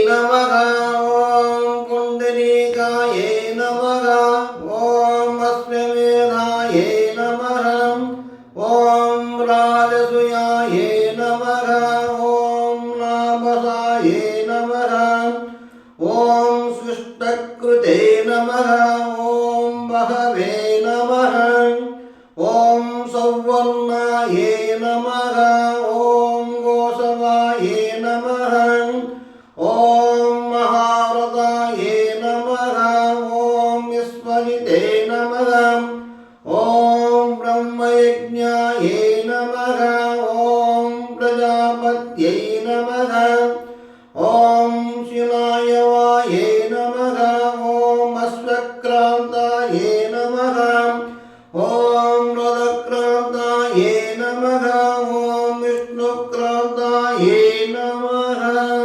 नमः ॐ पुण्डरीकायै नमः ॐ अश्वमेधायै नमः ॐ राजसूयायै नमः ॐ नाभसायै नमः ॐ सुष्टकृते नमः ॐ बहवे नमः ॐ सौवर्णायै नमः ॐ गोसवायै नमः ॐ महाव्रतायै नमः ॐ विश्वजिते नमः ॐ ब्रह्मयज्ञायै नमः ॐ प्रजापत्यै नमः ॐ शिलायवायै नमः ॐ अश्वक्रान्तायै नमः ॐ रथक्रान्तायै नमः ॐ विष्णुक्रान्तायै नमः।